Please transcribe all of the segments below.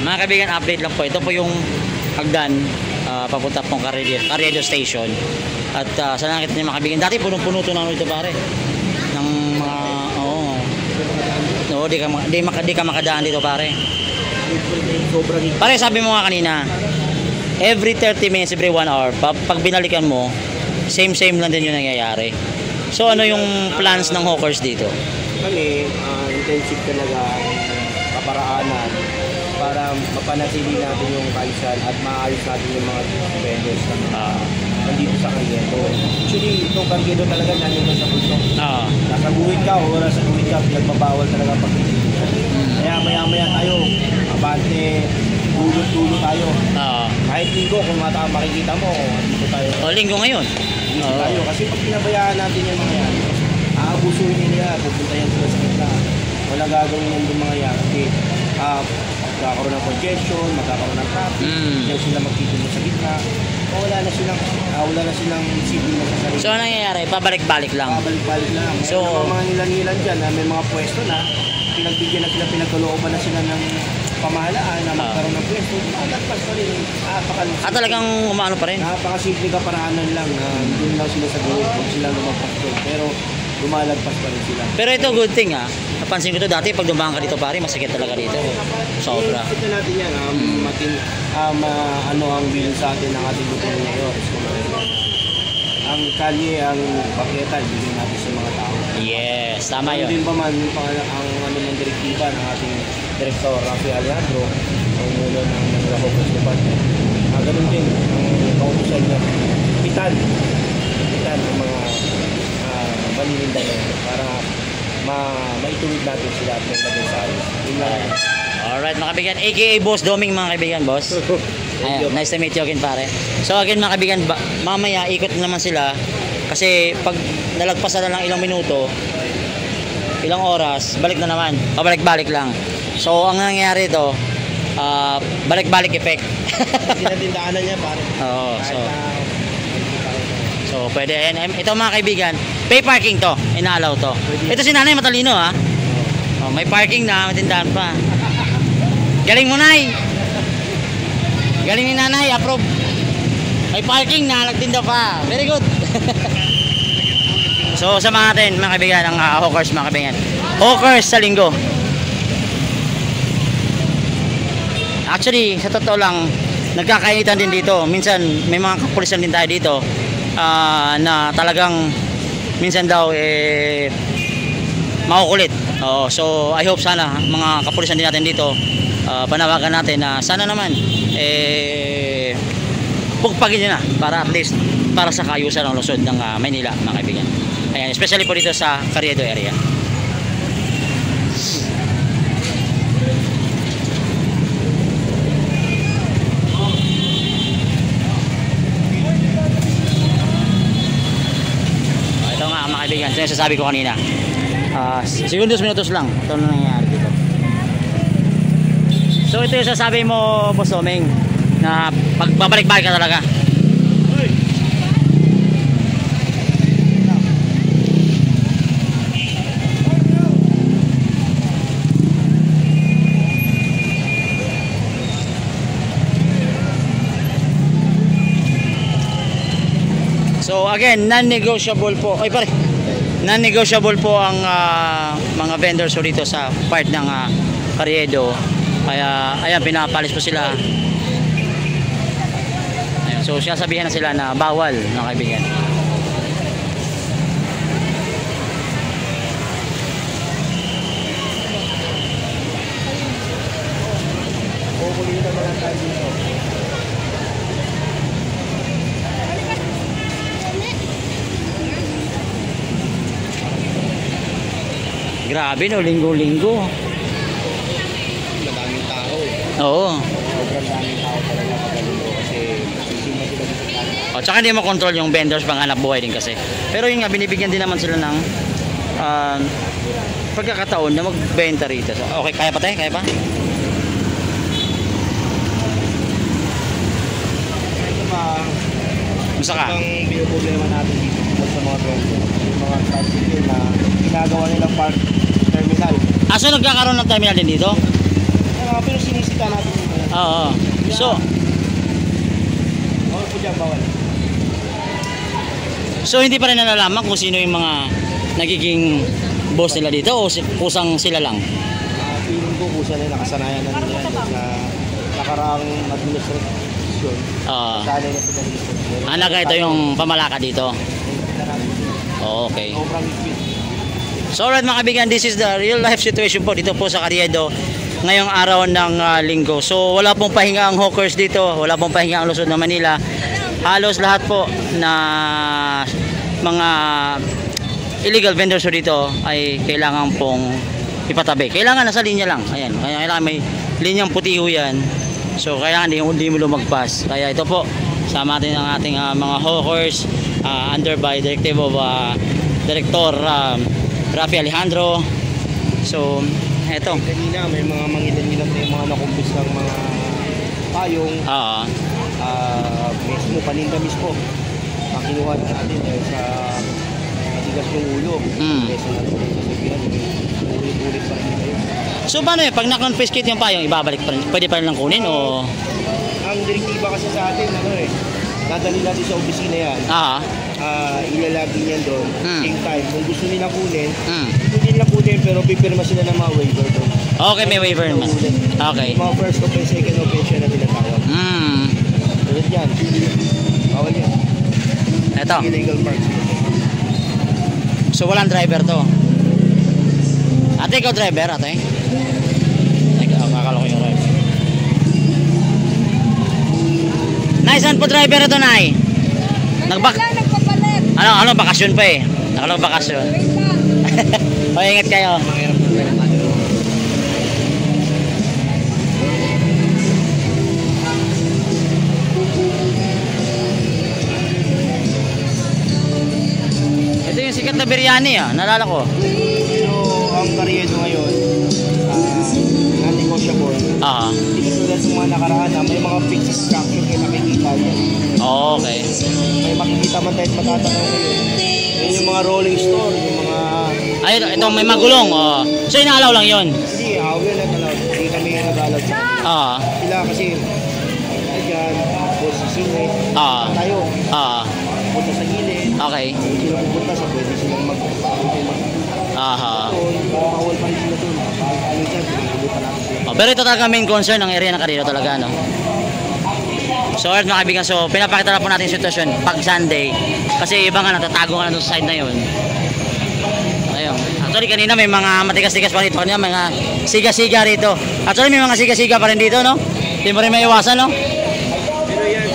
Mga kaibigan, update lang po. Ito po yung hagdan papunta pong Carriedo Station. At sa nakita niyo mga kaibigan, dati punong-puno ito na ito pare. Ng mga, di ka makadaan dito pare. Pare, sabi mo nga kanina, every 30 minutes, every 1 hour, pag binalikan mo, same lang din yung nangyayari. So ano yung plans ng hawkers dito? Kami, intensive talaga ang kaparaanan para mapanatili natin yung kaayusan at maayos natin yung mga vendors na nandito sa Carriedo. Actually, itong Carriedo talaga nandito sa puso. Nasa guhit ka o wala sa guhit ka, nagbabawal talaga pagkikita. Kaya maya-maya tayo, abante, dulot tayo. Kahit linggo, kung makikita mo, dito tayo. Linggo ngayon? Dito tayo. Kasi pag pinabayaan natin yung mga yan, aabusuhin nila, pupunta yan sila sa kita. Wala gagawin yung mga yan. Kasi magkakaroon ng congestion, magkakaroon ng traffic, hindi sila magtitulog sa gitna. Wala na silang isipin mo sa sarili. So ano nangyayari? Pabalik-balik lang? Pabalik-balik lang. So, mga nilan-nilan dyan, may mga pwesto na, pinagbigyan na sila, pinagkalooban na sila ng pamahalaan na magkaroon ng pwesto. Malagpas pa rin. Talagang umano pa rin? Napakasimple kaparaanan lang na doon lang sila sa gawin kung sila lumagpas doon. Pero lumalagpas pa rin sila. Pero ito good thing napansin ko to dati pag dumaan ka dito pare, masakit talaga dito. Sobra. Ito natin yan, ano ang bilin sa atin ng ating buto ng mayor. Ang kalye, ang paketa, bigyan natin sa mga tao. Yes, tama yun. Din pa man ang ano ng direktiba ng ating Director Rafi Alejandro, ang mulo ng Hawkers Department. Ganun din, ang kautusan niya, pitan ng mga panininda niya para maituwid natin sila at maglagay sa ayos. Alright mga kaibigan, aka Boss Doming mga kaibigan, boss. Ayun, nice to meet you again pare. So again mga kaibigan, mamaya ikot naman sila kasi pag nalagpasan na lang ilang minuto, ilang oras, balik na naman, pabalik-balik lang. So ang nangyayari ito, balik-balik effect. Tinatindaanan niya pare. Oo, so pwede, ito mga kaibigan, pay parking to, inaalaw to. Ito si nanay matalino may parking na, matindahan pa. Galing mo nay. Galing ni nanay, approve. May parking na, nagtinda pa. Very good. So sa natin mga kaibigan, ang hawkers mga kaibigan. Hawkers sa linggo. Actually, sa totoo lang, nagkakainitan din dito. Minsan may mga kapulisan din tayo dito na talagang minsan daw makukulit. So I hope sana mga kapulisan din natin dito, panawagan natin na sana naman pugpagin nyo na para at least para sa kaayusan ng lungsod ng Maynila mga kaibigan. Ayan, especially po dito sa Carriedo area. Ito nga mga kaibigan, ito yung sasabi ko kanina. Segundos minutos lang ito na nangyayari dito. So ito yung sasabi mo Boss Doming na pagbabalik-balik ka talaga. So again, non-negotiable po. Ay pare, non-negotiable po ang mga vendors dito sa part ng Carriedo. Kaya ayan, pinapalis po sila. Ayan, so sinasabihan na sila na bawal mga kaibigan. Kukulitin naman lang tayo dito. Grabe no, linggo-linggo. Madaming tao Oo. Sobrang daming tao talaga pagkalinggo kasi sisima sila dito sa kanila. Tsaka hindi mo control yung vendors pang hanap buhay din kasi. Pero yun nga, binibigyan din naman sila ng pagkakataon na magbenta rito. So, okay, kaya pa tayo? Kaya pa? Ito pa, Musta ka? ang binuproblema natin dito sa mga vendor. Yung mga tricycle na ginagawa nilang park terminal. So nagkakaroon ng terminal din dito? Pero sinisita natin yung mga. Oo. So, Bawal po dyan, bawal. so hindi pa rin nalalaman kung sino yung mga nagiging boss nila dito o kusang sila lang? Feeling ko kung saan nakasanayan na nila yan sa nakaraang administrasyon. Sanay na sila dito. Ito yung pamalaka dito. Oh, okay. Sobrang higpit. So alright mga kaibigan, this is the real life situation po dito po sa Carriedo ngayong araw ng linggo. So wala pong pahinga ang hawkers dito, wala pong pahinga ang lungsod ng Manila. Halos lahat po na mga illegal vendors dito ay kailangan pong ipatabi. Kailangan nasa linya lang. Ayan, kailangan may linyang puti ho yan. So kailangan hindi mo lumagpas. Kaya ito po, sama natin ang ating mga hawkers under by directive of Director Rafi Alejandro. So, eto. Kanina may mga mangilan-ngilan na yung mga nakumpis ng mga payong. Mismo, paninda mismo. Ang kinuha na natin sa matigas ng ulo. Kesa natin sasabihan, ulit-ulit pa rin kayo. So, paano yun? Pag na-confiscate yung payong, ibabalik pa rin? Pwede pa rin lang kunin o? Ang direktiba kasi sa atin, dadali natin sa opisina yan. Ilalagay niyan doon. Same time. Kung gusto nila kunin, hindi nila kunin pero pipirma sila ng mga waiver doon. Okay, may waiver naman. Okay. Mga first offense, second offense yan na tinatawag. Tulad yan. Bawal yan. Ito. Illegal parks. So, walang driver to. Ate, ikaw driver, ate? Akala ko yung driver. Nay, saan po driver ito, Nay? Nagpapalit. Ano, bakasyon pa eh. Nakalong bakasyon. O, ingat kayo. Ito yung sikat na biryani naalala ko. Pero ang Carriedo ngayon, non-negotiable. Hindi tulad sa mga nakaraan na may mga fixed structure kayo nakikita yan. Okay. May makikita man tayo matatanaw ngayon. Yan yung mga rolling store, yung mga... Ay, ito may magulong. So, inaalaw lang yun? Hindi, we're not allowed. Hindi kami nag-allowed. Sila kasi, dyan, tapos sa sine, tayo. Punta sa gilid. Okay. Kung sila pupunta sa pwede silang bawal pa rin sila doon. Ano dyan, pinaguli pa natin sila. Pero ito talaga main concern ng area ng Carriedo talaga, no? So, alright mga kaibigan, so pinapakita na po natin yung sitwasyon pag Sunday. Kasi iba nga natatago nga na doon sa side na yun. Ayun. Actually kanina may mga matigas-tigas pa rito. Kanina mga siga-siga rito. Actually may mga siga-siga pa rin dito, no? Hindi mo rin maiwasan, no? Pero yan,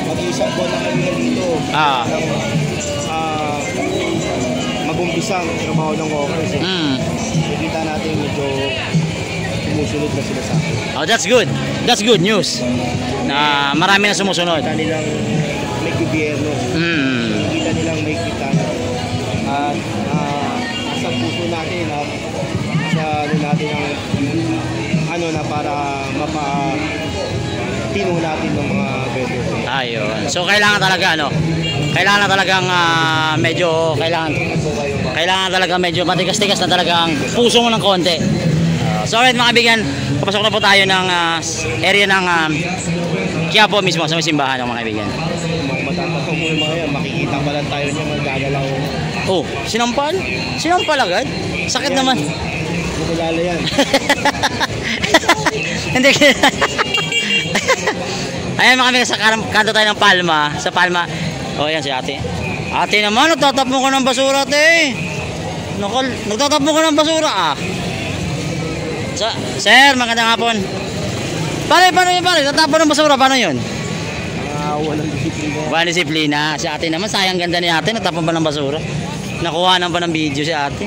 mag-iisang po na kami dito. Mag-umpisang trabaho ng walkers. Nakikita natin medyo sumusunod na sila sa akin. Oh, that's good. That's good news. Na marami na sumusunod. Nakikita nilang may gobyerno. Nakikita nilang may kita. At sa puso natin at sa ano natin ang na para mapatino natin ng mga vendors. Ayun. So kailangan talaga kailangan na talagang kailangan talaga medyo matigas-tigas na talagang puso mo ng konti. So alright mga kaibigan, papasok na po tayo ng area ng Quiapo mismo sa may simbahan ng mga kaibigan. Matatakot mo yung mga yan, makikita pa lang tayo niya magagalaw. Oh, sinampal? Sinampal agad? Sakit naman. Magagala yan. Hindi. Ayan mga kaibigan, sa kanto tayo ng Palma. Sa Palma. Oh, yan si ate. Ate naman, nagtatap mo ko ng basura, ate. Nagtatap mo ko ng basura, Sir, magandang hapon. Paano yun, pare? Tatapon ng basura, paano yun? Walang disiplina. Walang disiplina. Si ate naman, sayang ganda ni ate, nagtapon pa ng basura. Nakuha pa ng video si ate.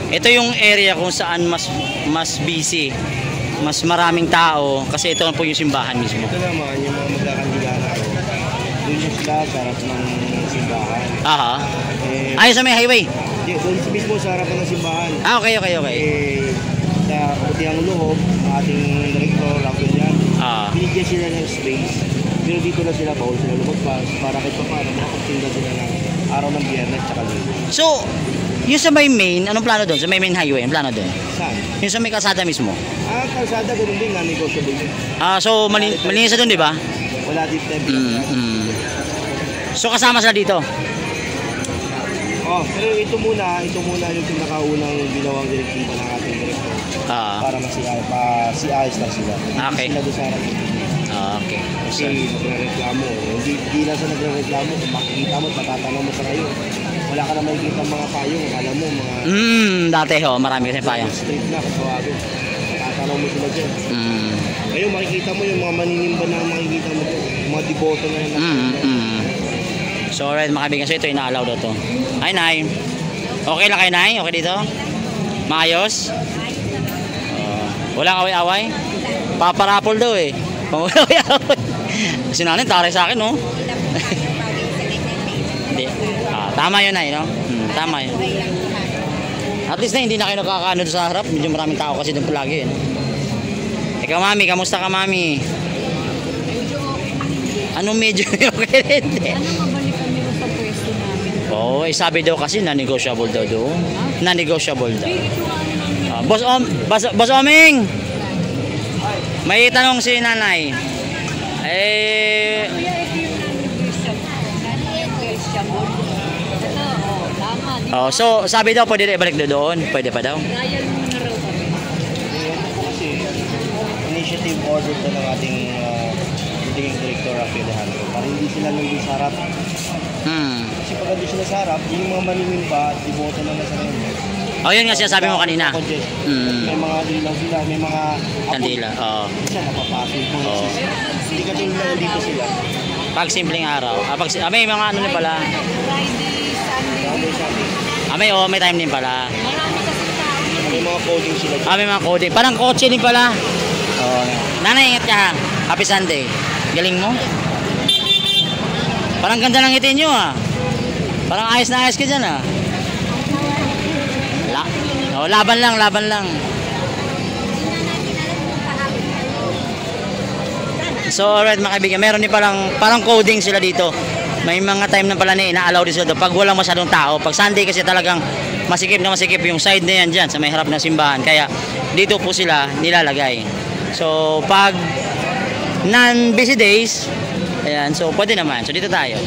Ito yung area kung saan mas busy. Mas maraming tao kasi ito po yung simbahan mismo. Ito naman yung mga magkakandila na doon na sila sa harap ng simbahan. Aha. Eh, Ayun sa may highway. di, doon mismo sa harapan ng simbahan. Ah, okay. Eh, sa kabutiang loob, ang ating director, Rafael yan, Ah. binigyan sila ng space. Pero dito na sila, bawal sila lumagpas para kahit pa paano makapagtinda sila ng araw ng Biyernes tsaka Linggo. So, yung sa may main, anong plano doon? Sa may main highway, anong plano doon? Saan? Yung sa may kalsada mismo. Kalsada, ganun din, non-negotiable din. Ah, so malinis na doon, di ba? Wala dito na So kasama sila dito. Oh, pero ito muna yung pinakaunang ginawang direktiba ng ating director Ah, para masiayos lang sila. Okay. Hindi sila doon sa harap ng okay. kasi nagre-reklamo. Hindi lang sa nagre-reklamo, kung makikita mo, matatanong mo sa kayo. Wala ka na makikita mga payong, alam mo, mga Dati ho, marami kasi payong. street na, katawagin. Matatanong mo sila dyan. Ngayon, makikita mo yung mga maninimba na makikita mo dyan. Yung mga deboto na yan. So alright mga kaibigan, so ito ina-allow daw to. Ay Nay, okay lang kayo Nay? Okay dito? Maayos? Walang away-away? Paparapol daw eh. Away-away. Si nanay taray sa akin no? Hindi. Tama yun Nay no? Tama yun. At least na hindi na kayo nakakaano doon sa harap. Medyo maraming tao kasi doon palagi eh. No? Ikaw mami, kamusta ka mami? Anong medyo okay rin? Mabalik kami sa pwesto namin. Oo, sabi daw kasi na-negotiable daw doon. Na-negotiable daw. Boss Oming! May tanong si nanay. Kuya, ito yung non-negotiable. Ito, tama. Di ba? So sabi daw pwede na ibalik doon. Pwede pa daw. Dahil mo na raw kami. Kasi initiative order to ng ating director Rafael Alejandro para hindi sila nandun sa harap. Kasi pag nandun sila sa harap, yung mga manimimba at deboto na nasa ngayon. Oh, yun nga sinasabi mo kanina. May mga ilaw sila, may mga Kandila. Oo. Isa napapasok mo. Oo. Hindi ka tulad na dito sila. Pag simpleng araw. May mga ano din pala. Friday, Sunday. May time din pala. Marami kasi tao. May mga coding sila. May mga coding. Parang kotse din pala. Nanay, ingat ka ha. Happy Sunday. Galing mo. Parang ganda ng ngiti nyo ah. Parang ayos na ayos ka dyan ah. Laban lang. So alright mga kaibigan, meron din parang coding sila dito. May mga time na pala na ina-allow din sila doon pag walang masyadong tao. Pag Sunday kasi talagang masikip yung side na yan dyan sa may harap ng simbahan. Kaya dito po sila nilalagay. So pag non-busy days, ayan, so pwede naman. So dito tayo.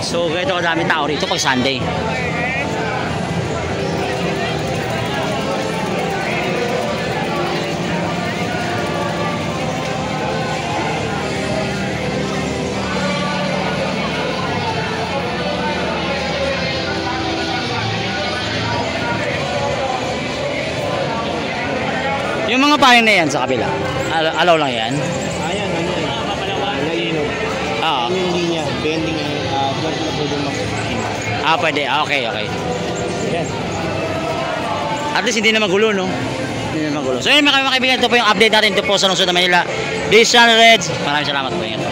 So ganito kadami tao rito pag Sunday. Yung mga paring na yan sa kabila, alaw lang yan? Ayan, ano yan? Nalino. Oo. Yung linya, bending na doon sila pwede mag-in. Pwede. Okay. Yan. At least hindi na magulo, no? Hindi na magulo. So yun mga kaibigan, ito po yung update natin dito po sa lungsod ng Manila. This is Channel Reds. Maraming salamat po. Ingat po.